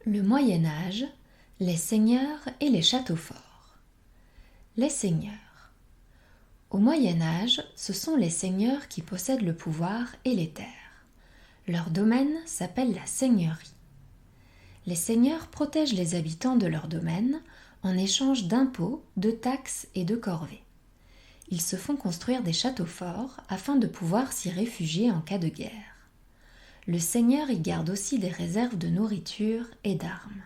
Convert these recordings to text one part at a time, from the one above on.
Le Moyen Âge, les seigneurs et les châteaux forts. Les seigneurs. Au Moyen Âge, ce sont les seigneurs qui possèdent le pouvoir et les terres. Leur domaine s'appelle la seigneurie. Les seigneurs protègent les habitants de leur domaine en échange d'impôts, de taxes et de corvées. Ils se font construire des châteaux forts afin de pouvoir s'y réfugier en cas de guerre. Le seigneur y garde aussi des réserves de nourriture et d'armes.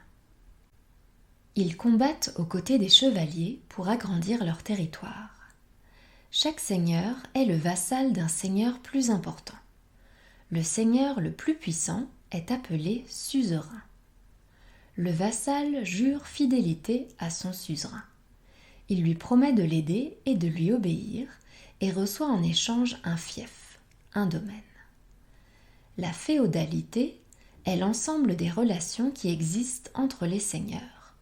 Ils combattent aux côtés des chevaliers pour agrandir leur territoire. Chaque seigneur est le vassal d'un seigneur plus important. Le seigneur le plus puissant est appelé suzerain. Le vassal jure fidélité à son suzerain. Il lui promet de l'aider et de lui obéir et reçoit en échange un fief, un domaine. La féodalité est l'ensemble des relations qui existent entre les seigneurs,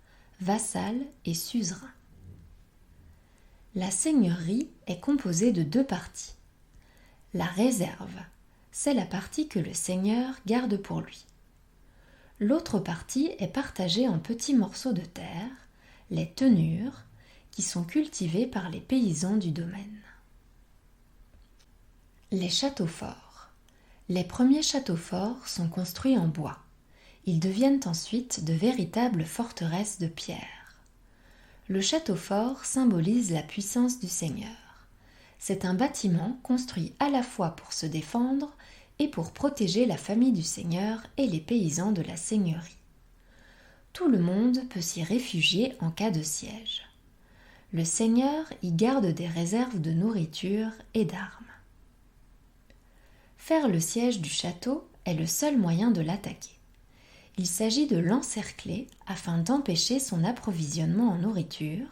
vassal et suzerain. La seigneurie est composée de deux parties. La réserve, c'est la partie que le seigneur garde pour lui. L'autre partie est partagée en petits morceaux de terre, les tenures, qui sont cultivés par les paysans du domaine. Les châteaux forts. Les premiers châteaux forts sont construits en bois. Ils deviennent ensuite de véritables forteresses de pierre. Le château fort symbolise la puissance du seigneur. C'est un bâtiment construit à la fois pour se défendre et pour protéger la famille du seigneur et les paysans de la seigneurie. Tout le monde peut s'y réfugier en cas de siège. Le seigneur y garde des réserves de nourriture et d'armes. Faire le siège du château est le seul moyen de l'attaquer. Il s'agit de l'encercler afin d'empêcher son approvisionnement en nourriture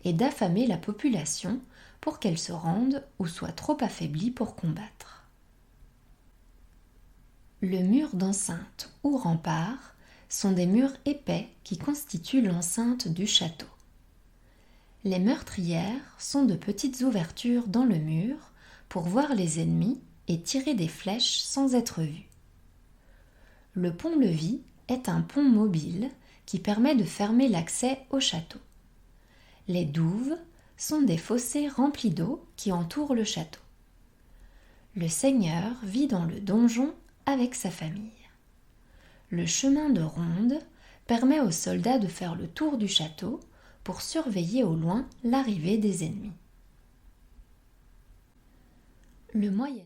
et d'affamer la population pour qu'elle se rende ou soit trop affaiblie pour combattre. Le mur d'enceinte ou rempart sont des murs épais qui constituent l'enceinte du château. Les meurtrières sont de petites ouvertures dans le mur pour voir les ennemis et tirer des flèches sans être vu. Le pont-levis est un pont mobile qui permet de fermer l'accès au château. Les douves sont des fossés remplis d'eau qui entourent le château. Le seigneur vit dans le donjon avec sa famille. Le chemin de ronde permet aux soldats de faire le tour du château pour surveiller au loin l'arrivée des ennemis. Le Moyen